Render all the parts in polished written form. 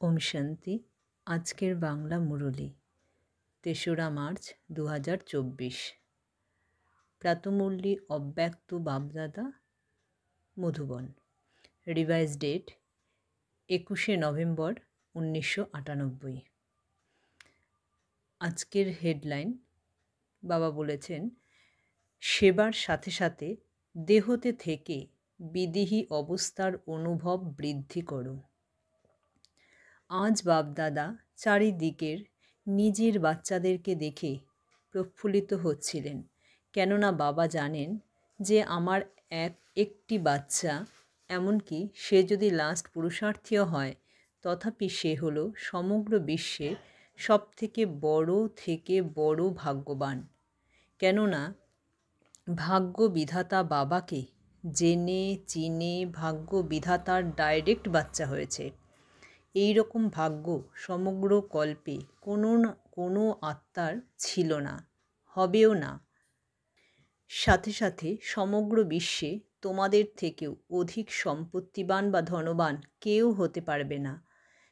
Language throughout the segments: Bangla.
ওম শান্তি। আজকের বাংলা মুরলি ৩রা মার্চ ২০২৪। প্রাতমুরলি অব্যক্ত বাপদাদা, মধুবন। রিভাইজ ডেট ২১শে নভেম্বর ১৯৯৮। আজকের হেডলাইন, বাবা বলেছেন, সেবার সাথে সাথে দেহতে থেকে বিদেহী অবস্থার অনুভব বৃদ্ধি করো। আজ বাপদাদা চারিদিকের নিজের বাচ্চাদেরকে দেখে প্রফুল্লিত হচ্ছিলেন, কেননা বাবা জানেন যে আমার একটি বাচ্চা, এমনকি সে যদি লাস্ট পুরুষার্থীও হয়, তথাপি সে হলো সমগ্র বিশ্বে সবথেকে বড় ভাগ্যবান। কেননা ভাগ্য বিধাতা বাবাকে জেনে চিনে ভাগ্য বিধাতার ডাইরেক্ট বাচ্চা হয়েছে। এই রকম ভাগ্য সমগ্র কল্পে কোনো আত্মার ছিল না, হবেও না। সাথে সাথে সমগ্র বিশ্বে তোমাদের থেকেও অধিক সম্পত্তিবান বা ধনবান কেউ হতে পারবে না,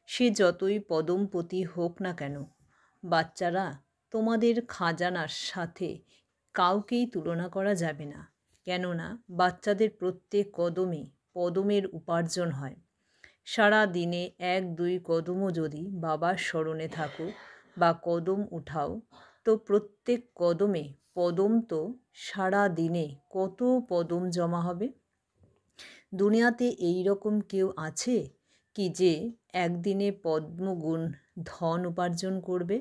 সে যতই পদমপতি হোক না কেন। বাচ্চারা, তোমাদের খাজানার সাথে কাউকেই তুলনা করা যাবে না, কেননা বাচ্চাদের প্রত্যেক কদমে পদমের উপার্জন হয়। সারা দিনে ১-২ কদমও যদি বাবার স্মরণে থাকো বা কদম উঠাও, তো প্রত্যেক কদমে পদম, তো সারা দিনে কত পদম জমা হবে। দুনিয়াতে এই রকম কেউ আছে কি যে একদিনে পদ্মগুণ ধন উপার্জন করবে?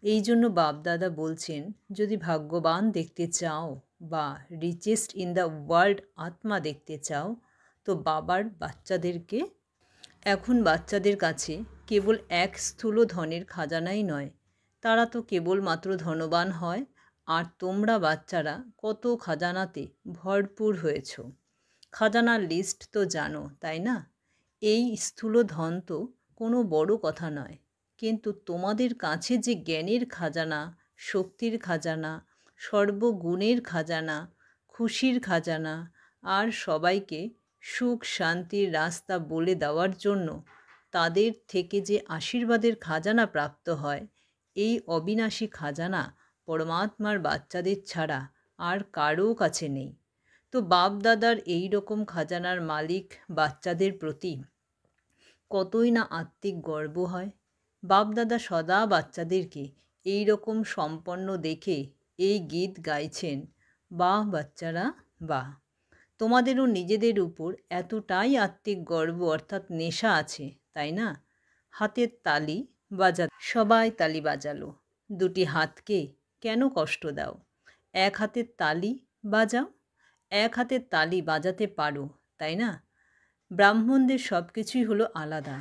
এই জন্য বাপদাদা বলছেন, যদি ভাগ্যবান দেখতে চাও বা রিচেস্ট ইন দ্য ওয়ার্ল্ড আত্মা দেখতে চাও, তো বাবার বাচ্চাদেরকে, এখন বাচ্চাদের কাছে কেবল এক স্থূল ধনের খাজানাই নয়, তারা তো কেবলমাত্র ধনবান হয়, আর তোমরা বাচ্চারা কত খাজানাতে ভরপুর হয়েছ। খাজানার লিস্ট তো জানো, তাই না? এই স্থূল ধন তো কোনো বড় কথা নয়, কিন্তু তোমাদের কাছে যে জ্ঞানের খাজানা, শক্তির খাজানা, সর্বগুণের খাজানা, খুশির খাজানা, আর সবাইকে সুখ শান্তির রাস্তা বলে দেওয়ার জন্য তাদের থেকে যে আশীর্বাদের খাজানা প্রাপ্ত হয়, এই অবিনাশী খাজানা পরমাত্মার বাচ্চাদের ছাড়া আর কারও কাছে নেই। তো বাপদাদার এই রকম খাজানার মালিক বাচ্চাদের প্রতি কতই না আত্মিক গর্ব হয়। বাপদাদা সদা বাচ্চাদেরকে এই রকম সম্পন্ন দেখে এই গীত গাইছেন, বাহ বাচ্চারা বাহ। তোমাদেরও নিজেদের উপর এতটাই আত্মিক গর্ব অর্থাৎ নেশা আছে, তাই না? হাতের তালি বাজা, সবাই তালি বাজালো। দুটি হাতকে কেন কষ্ট দাও? এক হাতের তালি বাজাও, এক হাতের তালি বাজাতে পারো, তাই না? ব্রাহ্মণদের সব কিছুই হলো আলাদা।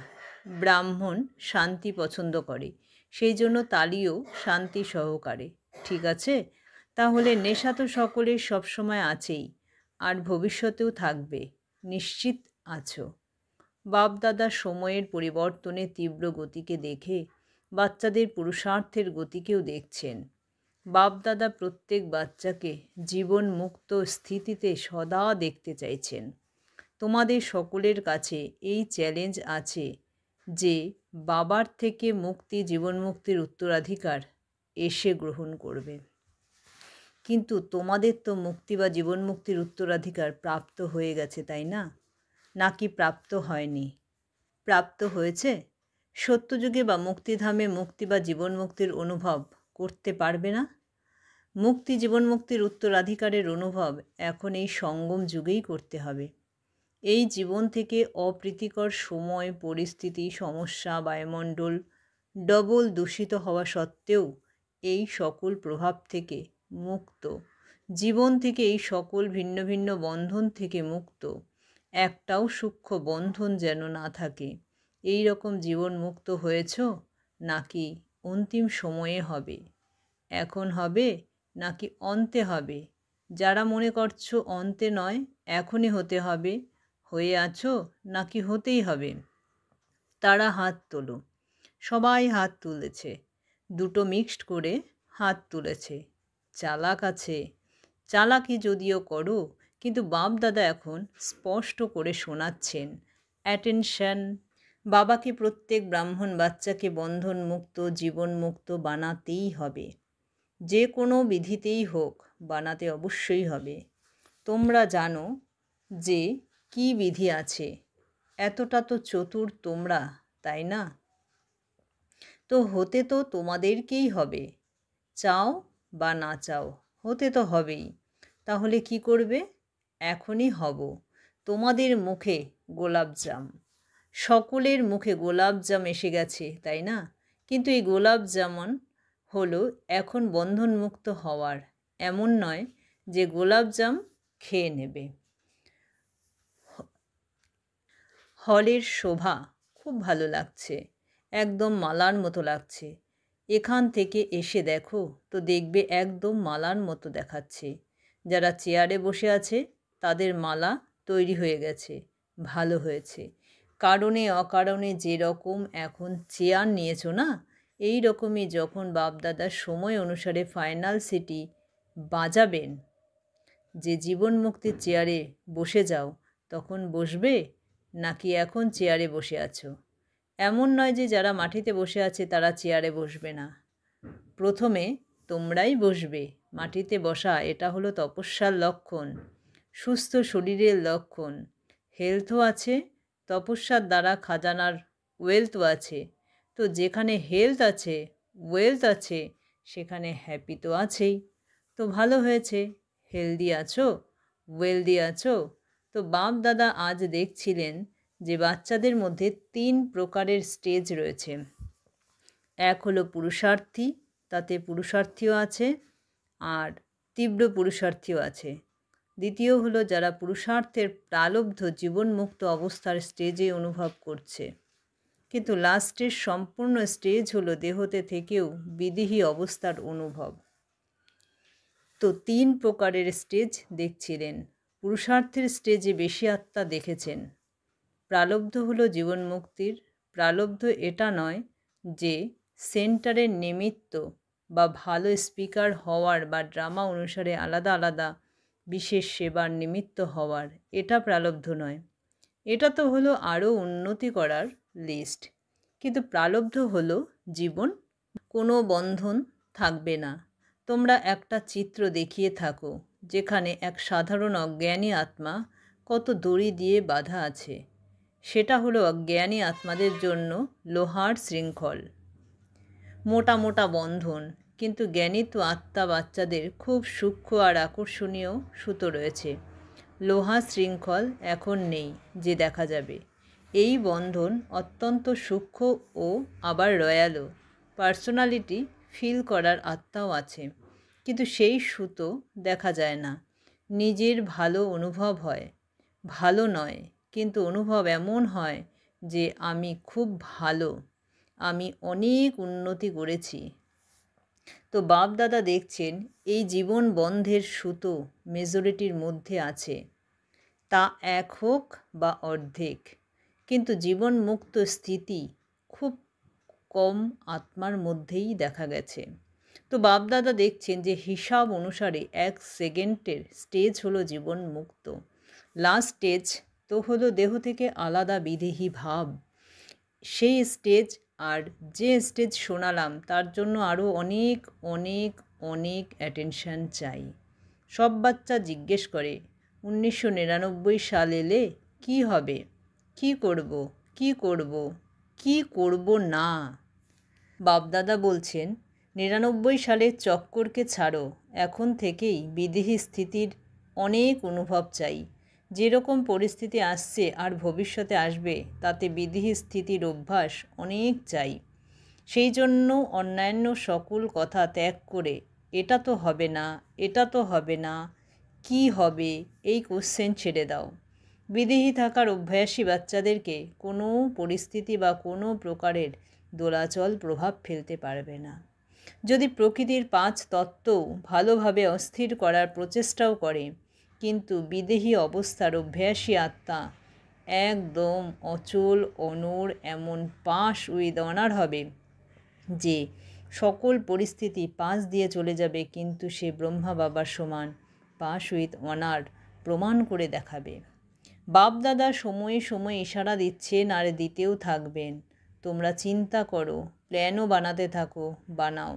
ব্রাহ্মণ শান্তি পছন্দ করে, সেই জন্য তালিও শান্তি সহকারে। ঠিক আছে? তাহলে নেশা তো সকলের সবসময় আছেই, আর ভবিষ্যতেও থাকবে, নিশ্চিত আছো। বাপদাদা সময়ের পরিবর্তনের তীব্র গতিকে দেখে বাচ্চাদের পুরুষার্থের গতিকেও দেখছেন। বাপদাদা প্রত্যেক বাচ্চাকে জীবন মুক্ত স্থিতিতে সদা দেখতে চাইছেন। তোমাদের সকলের কাছে এই চ্যালেঞ্জ আছে যে বাবার থেকে মুক্তি, জীবন মুক্তির উত্তরাধিকার এসে গ্রহণ করবে। কিন্তু তোমাদের তো মুক্তি বা জীবন মুক্তির উত্তরাধিকার প্রাপ্ত হয়ে গেছে, তাই না? নাকি প্রাপ্ত হয়নি? প্রাপ্ত হয়েছে। সত্যযুগে বা মুক্তিধামে মুক্তি বা জীবন মুক্তির অনুভব করতে পারবে না? মুক্তি জীবন মুক্তির উত্তরাধিকারের অনুভব এখন এই সঙ্গম যুগেই করতে হবে। এই জীবন থেকে অপ্রীতিকর সময়, পরিস্থিতি, সমস্যা, বায়ুমণ্ডল ডবল দূষিত হওয়া সত্ত্বেও এই সকল প্রভাব থেকে মুক্ত, জীবন থেকে এই সকল ভিন্ন ভিন্ন বন্ধন থেকে মুক্ত, একটাও সূক্ষ্ম বন্ধন যেন না থাকে, এই রকম জীবন মুক্ত হয়েছ, নাকি অন্তিম সময়ে হবে? এখন হবে নাকি অন্তে হবে? যারা মনে করছো অন্তে নয়, এখনই হতে হবে, হয়ে আছো নাকি হতেই হবে, তারা হাত তোলো। সবাই হাত তুলেছে, দুটো মিক্সড করে হাত তুলেছে। চালাক আছে, চালাকি যদিও করো, কিন্তু বাপদাদা এখন স্পষ্ট করে শোনাচ্ছেন, অ্যাটেনশন, বাবাকে প্রত্যেক ব্রাহ্মণ বাচ্চাকে বন্ধনমুক্ত জীবনমুক্ত বানাতেই হবে, যে কোনো বিধিতেই হোক বানাতে অবশ্যই হবে। তোমরা জানো যে কি বিধি আছে, এতটা তো চতুর তোমরা, তাই না? তো হতে তো তোমাদেরকেই হবে, চাও বা না চাও, হতে তো হবেই। তাহলে কি করবে? এখনই হব। তোমাদের মুখে গোলাপজাম, সকলের মুখে গোলাপজাম এসে গেছে, তাই না? কিন্তু এই গোলাপ জামুন হলো এখন বন্ধনমুক্ত হওয়ার, এমন নয় যে গোলাপজাম খেয়ে নেবে। হলের শোভা খুব ভালো লাগছে, একদম মালার মতো লাগছে। এখান থেকে এসে দেখো তো দেখবে একদম মালার মতো দেখাচ্ছে। যারা চেয়ারে বসে আছে তাদের মালা তৈরি হয়ে গেছে, ভালো হয়েছে। কারণে অকারণে যেরকম এখন চেয়ার নিয়েছো না, এই রকমই যখন বাপদাদার সময় অনুসারে ফাইনাল সিটি বাজাবেন, যে জীবন মুক্তির চেয়ারে বসে যাও, তখন বসবে নাকি এখন চেয়ারে বসে আছো? এমন নয় যে যারা মাটিতে বসে আছে তারা চেয়ারে বসবে না। প্রথমে তোমরাই বসবে। মাটিতে বসা এটা হলো তপস্যার লক্ষণ, সুস্থ শরীরের লক্ষণ। হেলথও আছে, তপস্যার দ্বারা খাজানার ওয়েলথও আছে। তো যেখানে হেলথ আছে, ওয়েলথ আছে, সেখানে হ্যাপি তো আছেই। তো ভালো হয়েছে, হেলদি আছো, ওয়েলদি আছো। তো বাপ দাদা আজ দেখছিলেন যে বাচ্চাদের মধ্যে 3 প্রকারের স্টেজ রয়েছে। এক হলো পুরুষার্থী, তাতে পুরুষার্থীও আছে আর তীব্র পুরুষার্থীও আছে। দ্বিতীয় হলো যারা পুরুষার্থের প্রালব্ধ জীবনমুক্ত অবস্থার স্টেজে অনুভব করছে, কিন্তু লাস্টের সম্পূর্ণ স্টেজ হলো দেহতে থেকেও বিদেহী অবস্থার অনুভব। তো 3 প্রকারের স্টেজ দেখছিলেন। পুরুষার্থের স্টেজে বেশি আত্মা দেখেছেন। প্রালব্ধ হলো জীবন মুক্তির। প্রালব্ধ এটা নয় যে সেন্টারের নিমিত্ত বা ভালো স্পিকার হওয়ার বা ড্রামা অনুসারে আলাদা আলাদা বিশেষ সেবার নিমিত্ত হওয়ার, এটা প্রালব্ধ নয়। এটা তো হলো আরও উন্নতি করার লিস্ট। কিন্তু প্রালব্ধ হলো জীবন, কোনো বন্ধন থাকবে না। তোমরা একটা চিত্র দেখিয়ে থাকো যেখানে এক সাধারণ অজ্ঞানী আত্মা কত দড়ি দিয়ে বাঁধা আছে। সেটা হলো অজ্ঞানী আত্মাদের জন্য লোহার শৃঙ্খল, মোটা মোটা বন্ধন। কিন্তু জ্ঞানিত আত্মা বাচ্চাদের খুব সূক্ষ্ম আর আকর্ষণীয় সুতো রয়েছে। লোহা শৃঙ্খল এখন নেই যে দেখা যাবে। এই বন্ধন অত্যন্ত সূক্ষ্ম ও আবার রয়ালও। পার্সোনালিটি ফিল করার আত্মাও আছে, কিন্তু সেই সুতো দেখা যায় না। নিজের ভালো অনুভব হয়, ভালো নয়, কিন্তু অনুভব এমন হয় যে আমি খুব ভালো, আমি অনেক উন্নতি করেছি। তো বাপ দাদা দেখছেন এই জীবন বন্ধের সুতো মেজরিটির মধ্যে আছে, তা এক হোক বা অর্ধেক, কিন্তু জীবন মুক্ত স্থিতি খুব কম আত্মার মধ্যেই দেখা গেছে। তো বাপদাদা দেখছেন যে হিসাব অনুসারে 1 সেকেন্ডের স্টেজ হলো জীবন মুক্ত। লাস্ট স্টেজ তো হলো দেহ থেকে আলাদা বিদেহী ভাব। সেই স্টেজ আর যে স্টেজ শোনালাম তার জন্য আরও অনেক অনেক অনেক অ্যাটেনশান চাই। সব বাচ্চা জিজ্ঞেস করে 1999 সাল এলে কী হবে, কী করব, কী করব, কী করব না। বাপদাদা বলছেন 99 সালের চক্করকে ছাড়ো, এখন থেকেই বিদেহী স্থিতির অনেক অনুভব চাই। যেরকম পরিস্থিতি আসছে আর ভবিষ্যতে আসবে তাতে বিদেহী স্থিতির অভ্যাস অনেক চাই। সেই জন্য অন্যান্য সকল কথা ত্যাগ করে এটা তো হবে না, এটা তো হবে না, কি হবে এই কোশ্চেন ছেড়ে দাও। বিদেহী থাকার অভ্যাসী বাচ্চাদেরকে কোনো পরিস্থিতি বা কোনো প্রকারের দোলাচল প্রভাব ফেলতে পারবে না। যদি প্রকৃতির 5 তত্ত্বও ভালোভাবে অস্থির করার প্রচেষ্টাও করে, কিন্তু বিদেহী অবস্থার অভ্যাসী আত্মা একদম অচল অনড়, এমন পাশ উইথ অনার হবে যে সকল পরিস্থিতি পাশ দিয়ে চলে যাবে, কিন্তু সে ব্রহ্মা বাবার সমান পাশ উইথ অনার প্রমাণ করে দেখাবে। বাপ দাদা সময়ে সময়ে ইশারা দিচ্ছেন আর দিতেও থাকবেন। তোমরা চিন্তা করো, প্ল্যানও বানাতে থাকো, বানাও।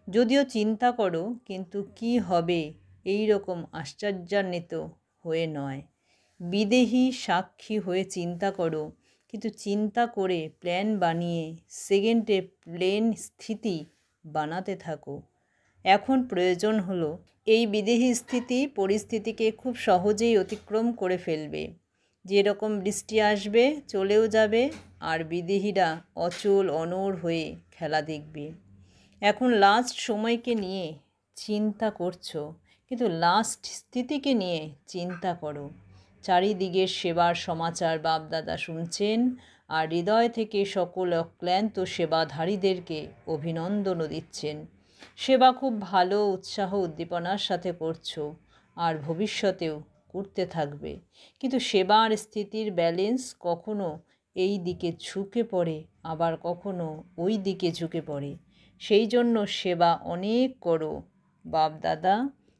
যদিও চিন্তা করো, কিন্তু কি হবে এই রকম আশ্চর্যান্বিত হয়ে নয়। বিদেহী সাক্ষী হয়ে চিন্তা করো, কিন্তু চিন্তা করে প্ল্যান বানিয়ে সেকেন্ডে প্লেন স্থিতি বানাতে থাকো। এখন প্রয়োজন হলো এই বিদেহী স্থিতি পরিস্থিতিকে খুব সহজেই অতিক্রম করে ফেলবে। যেরকম বৃষ্টি আসবে, চলেও যাবে, আর বিদেহীরা অচল অনড় হয়ে খেলা দেখবে। এখন লাস্ট সময়কে নিয়ে চিন্তা করছো, কিন্তু লাস্ট স্থিতিকে নিয়ে চিন্তা করো। চারিদিকের সেবার সমাচার বাপদাদা শুনছেন আর হৃদয় থেকে সকল অক্লান্ত সেবাধারীদেরকে অভিনন্দনও দিচ্ছেন। সেবা খুব ভালো উৎসাহ উদ্দীপনার সাথে করছো আর ভবিষ্যতেও করতে থাকবে, কিন্তু সেবার স্থিতির ব্যালেন্স কখনো এই দিকে ঝুঁকে পড়ে, আবার কখনো ওই দিকে ঝুঁকে পড়ে। সেই জন্য সেবা অনেক করো। বাপদাদা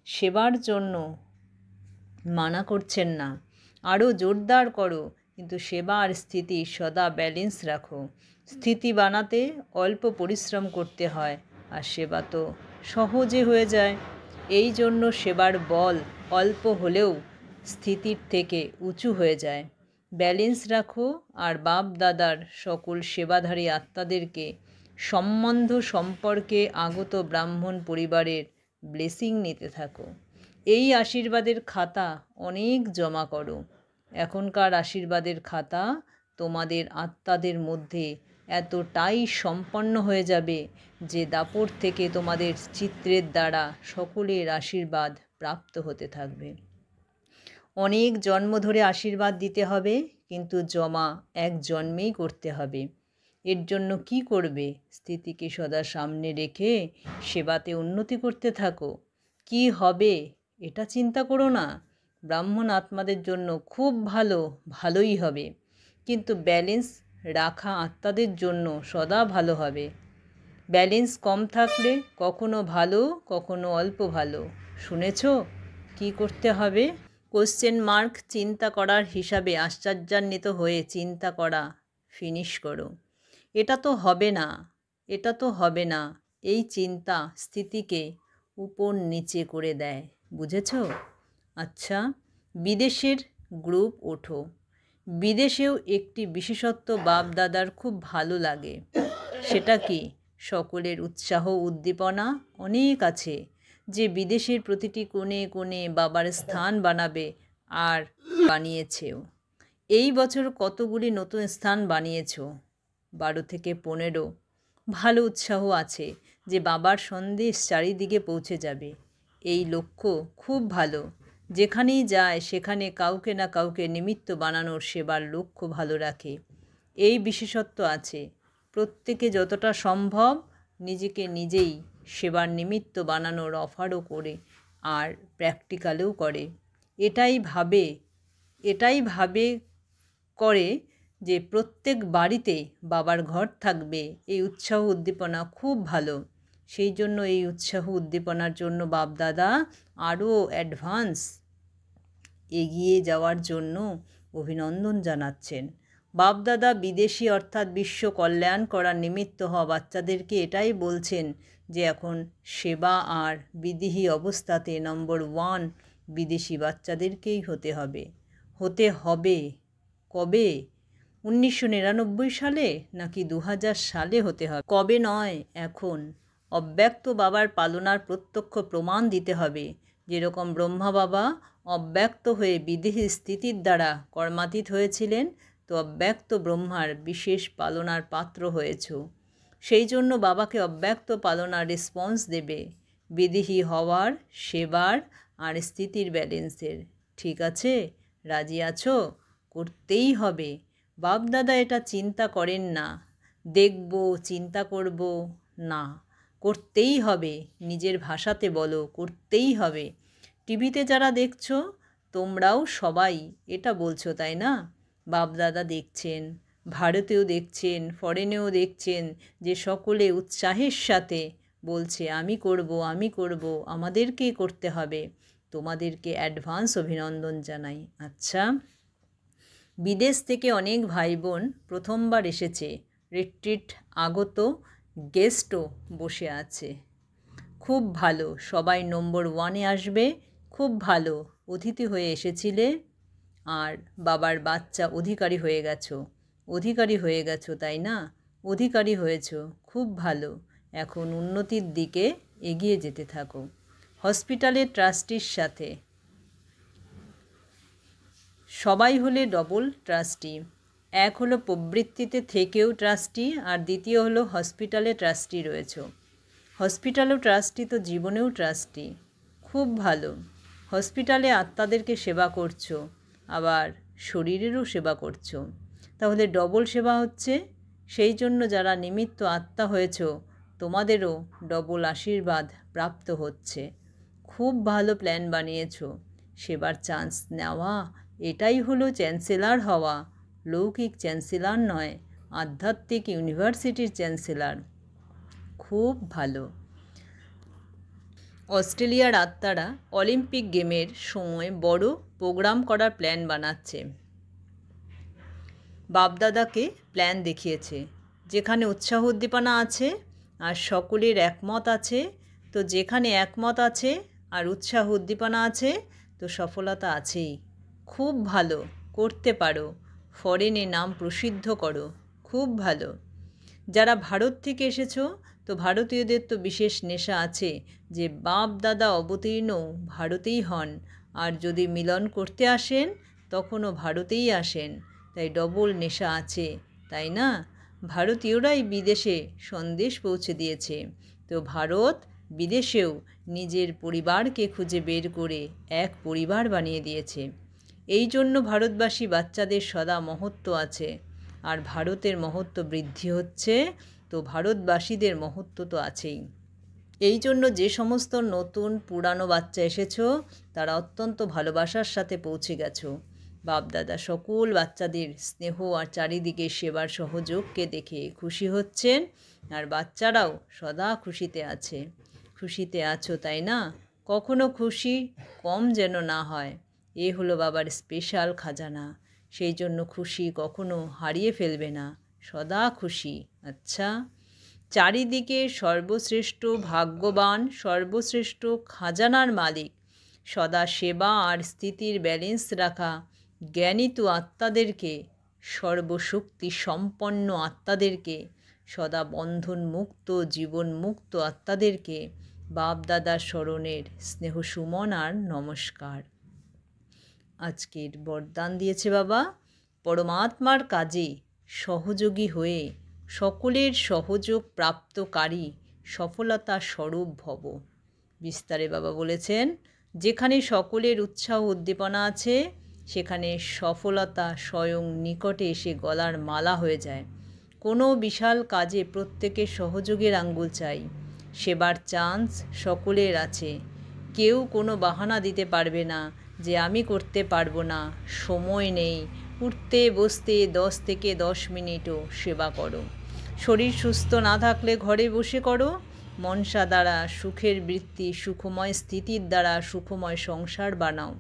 সেবার জন্য মানা করছেন না, আরও জোরদার করো, কিন্তু সেবার স্থিতি সদা ব্যালেন্স রাখো। স্থিতি বানাতে অল্প পরিশ্রম করতে হয়, আর সেবা তো সহজে হয়ে যায়। এই জন্য সেবার বল অল্প হলেও স্থিতির থেকে উঁচু হয়ে যায়। ব্যালেন্স রাখো আর বাপ দাদার সকল সেবাধারী আত্মাদেরকে সম্পর্কে আগত ব্রাহ্মণ পরিবারের ব্লেসিং নিতে থাকো। এই আশীর্বাদের খাতা অনেক জমা করো। এখনকার আশীর্বাদের খাতা তোমাদের আত্মাদের মধ্যে এতটাই সম্পন্ন হয়ে যাবে যে দাপর থেকে তোমাদের চিত্রের দ্বারা সকলের আশীর্বাদ প্রাপ্ত হতে থাকবে। অনেক জন্ম ধরে আশীর্বাদ দিতে হবে, কিন্তু জমা এক জন্মেই করতে হবে। এর জন্য কি করবে? স্থিতিকে সদা সামনে রেখে সেবাতে উন্নতি করতে থাকো। কি হবে এটা চিন্তা করো না। ব্রাহ্মণ আত্মাদের জন্য খুব ভালোই হবে, কিন্তু ব্যালেন্স রাখা আত্মাদের জন্য সদা ভালো হবে। ব্যালেন্স কম থাকলে কখনো ভালো, কখনো অল্প ভালো। শুনেছ কি করতে হবে? কোশ্চেন মার্ক চিন্তা করার হিসাবে আশ্চর্যান্বিত হয়ে চিন্তা করা ফিনিশ করো। এটা তো হবে না, এটা তো হবে না। এই চিন্তা স্থিতিকে উপর নিচে করে দেয়। বুঝেছ? আচ্ছা, বিদেশের গ্রুপ ওঠো। বিদেশেও একটি বিশেষত্ব বাপদাদার খুব ভালো লাগে। সেটা কি? সকলের উৎসাহ উদ্দীপনা অনেক আছে, যে বিদেশের প্রতিটি কোণে কোণে বাবার স্থান বানাবে, আর বানিয়েছেও। এই বছর কতগুলি নতুন স্থান বানিয়েছ? 12 থেকে 15। ভালো উৎসাহ আছে যে বাবার সন্দেশ চারিদিকে পৌঁছে যাবে। এই লক্ষ্য খুব ভালো। যেখানেই যায় সেখানে কাউকে না কাউকে নিমিত্ত বানানোর সেবার লক্ষ্য ভালো রাখে। এই বিশেষত্ব আছে। প্রত্যেকে যতটা সম্ভব নিজেকে নিজেই সেবার নিমিত্ত বানানোর অফারও করে আর প্র্যাকটিক্যালেও করে। এটাই ভাবে করে যে প্রত্যেক বাড়িতে বাবার ঘর থাকবে। এই উৎসাহ উদ্দীপনা খুব ভালো। সেই জন্য এই উৎসাহ উদ্দীপনার জন্য বাপদাদা আরও অ্যাডভান্স এগিয়ে যাওয়ার জন্য অভিনন্দন জানাচ্ছেন। বাপদাদা বিদেশি অর্থাৎ বিশ্ব কল্যাণ করার নিমিত্ত হওয়া বাচ্চাদেরকে এটাই বলছেন যে এখন সেবা আর বিদেহী অবস্থাতে নম্বর 1 বিদেশি বাচ্চাদেরকেই হতে হবে। কবে? 1999 সালে নাকি 2000 সালে হতে হবে? কবে নয়, এখন। অব্যক্ত বাবার পালনার প্রত্যক্ষ প্রমাণ দিতে হবে। যেরকম ব্রহ্মা বাবা অব্যক্ত হয়ে বিদেহী স্থিতির দ্বারা কর্মাতীত হয়েছিলেন, তো অব্যক্ত ব্রহ্মার বিশেষ পালনার পাত্র হয়েছ। সেই জন্য বাবাকে অব্যক্ত পালনার রেসপন্স দেবে, বিদেহী হওয়ার, সেবার আর স্থিতির ব্যালেন্সের। ঠিক আছে? রাজি আছো? করতেই হবে। বাপদাদা এটা চিন্তা করেন না, দেখব, চিন্তা করব না। করতেই হবে। নিজের ভাষাতে বলো, করতেই হবে। টিভিতে যারা দেখছো তোমরাও সবাই এটা বলছো, তাই না? বাপদাদা দেখছেন, ভারতেও দেখছেন, ফরেনেও দেখছেন, যে সকলে উৎসাহের সাথে বলছে আমি করব, আমাদেরকেই করতে হবে। তোমাদেরকে অ্যাডভান্স অভিনন্দন জানাই। আচ্ছা, বিদেশ থেকে অনেক ভাই বোন প্রথমবার এসেছে, রিট্রিট আগত গেস্টও বসে আছে। খুব ভালো, সবাই নম্বর 1-এ আসবে। খুব ভালো, অতিথি হয়ে এসেছিলে আর বাবার বাচ্চা অধিকারী হয়ে গেছো। অধিকারী হয়ে গেছো, তাই না? অধিকারী হয়েছো, খুব ভালো। এখন উন্নতির দিকে এগিয়ে যেতে থাকো। হসপিটালের ট্রাস্টির সাথে সবাই হলে ডবল ট্রাস্টি। এক হলো প্রবৃত্তিতে থেকেও ট্রাস্টি, আর দ্বিতীয় হলো হসপিটালে ট্রাস্টি রয়েছে। হসপিটালেও ট্রাস্টি তো জীবনেও ট্রাস্টি। খুব ভালো, হসপিটালে আত্মাদেরকে সেবা করছো, আবার শরীরেরও সেবা করছো, তাহলে ডবল সেবা হচ্ছে। সেই জন্য যারা নিমিত্ত আত্মা হয়েছ তোমাদেরও ডবল আশীর্বাদ প্রাপ্ত হচ্ছে। খুব ভালো প্ল্যান বানিয়েছো। সেবার চান্স নেওয়া, এটাই হলো চ্যান্সেলর হওয়া। লৌকিক চ্যান্সেলর নয়, আধ্যাত্মিক ইউনিভার্সিটির চ্যান্সেলর। খুব ভালো। অস্ট্রেলিয়ার আত্মারা অলিম্পিক গেমের সময় বড় প্রোগ্রাম করার প্ল্যান বানাচ্ছে। বাপদাদাকে প্ল্যান দেখিয়েছে, যেখানে উৎসাহ উদ্দীপনা আছে আর সকলের একমত আছে। তো যেখানে একমত আছে আর উৎসাহ উদ্দীপনা আছে, তো সফলতা আছেই। খুব ভালো, করতে পারো। ফরেনে নাম প্রসিদ্ধ করো। খুব ভালো। যারা ভারত থেকে এসেছো, তো ভারতীয়দের তো বিশেষ নেশা আছে যে বাপ দাদা অবতীর্ণ ভারতেই হন, আর যদি মিলন করতে আসেন তখনও ভারতেই আসেন। তাই ডবল নেশা আছে, তাই না? ভারতীয়রাই বিদেশে সন্দেশ পৌঁছে দিয়েছে, তো ভারত বিদেশেও নিজের পরিবারকে খুঁজে বের করে এক পরিবার বানিয়ে দিয়েছে। এই জন্য ভারতবাসী বাচ্চাদের সদা মহত্ব আছে, আর ভারতের মহত্ব বৃদ্ধি হচ্ছে, তো ভারতবাসীদের মহত্ব তো আছেই। এই জন্য যে সমস্ত নতুন পুরানো বাচ্চা এসেছো, তারা অত্যন্ত ভালোবাসার সাথে পৌঁছে গেছো। বাপদাদা সকল বাচ্চাদের স্নেহ আর চারিদিকে সেবার সহযোগকে দেখে খুশি হচ্ছেন, আর বাচ্চারাও সদা খুশিতে আছে। খুশিতে আছো, তাই না? কখনো খুশি কম যেন না হয়। এ হলো বাবার স্পেশাল খাজানা। সেই জন্য খুশি কখনো হারিয়ে ফেলবে না, সদা খুশি। আচ্ছা, চারিদিকে সর্বশ্রেষ্ঠ ভাগ্যবান, সর্বশ্রেষ্ঠ খাজানার মালিক, সদা সেবা আর স্থিতির ব্যালেন্স রাখা জ্ঞানিত আত্মাদেরকে, সর্বশক্তি সম্পন্ন আত্মাদেরকে, সদা বন্ধন মুক্ত জীবন মুক্ত আত্মাদেরকে বাপদাদার স্মরণের স্নেহ সুমন আর নমস্কার। আজকের বরদান দিয়েছে বাবা, পরমাত্মার কাজে সহযোগী হয়ে সকলের সহযোগ প্রাপ্তকারী সফলতা স্বরূপ ভব। বিস্তারে বাবা বলেছেন, যেখানে সকলের উৎসাহ উদ্দীপনা আছে সেখানে সফলতা স্বয়ং নিকটে এসে গলার মালা হয়ে যায়। কোনো বিশাল কাজে প্রত্যেকের সহযোগের আঙ্গুল চাই। সেবার চান্স সকলের আছে। কেউ কোনো বাহানা দিতে পারবে না যে আমি করতে পারবো না, সময় নেই। উঠতে বসতে 10 থেকে 10 মিনিটও সেবা করো। শরীর সুস্থ না থাকলে ঘরে বসে করো। মনসা দ্বারা সুখের বৃত্তি, সুখময় স্থিতির দ্বারা সুখময় সংসার বানাও।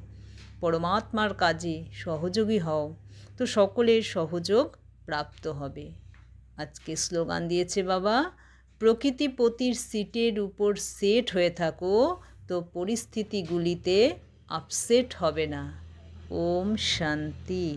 পরমাত্মার কাজে সহযোগী হও, তো সকলের সহযোগ প্রাপ্ত হবে। আজকে স্লোগান দিয়েছে বাবা, প্রকৃতিপতির সিটের উপর সেট হয়ে থাকো, তো পরিস্থিতিগুলিতে আপসেট হবে না। ওম শান্তি।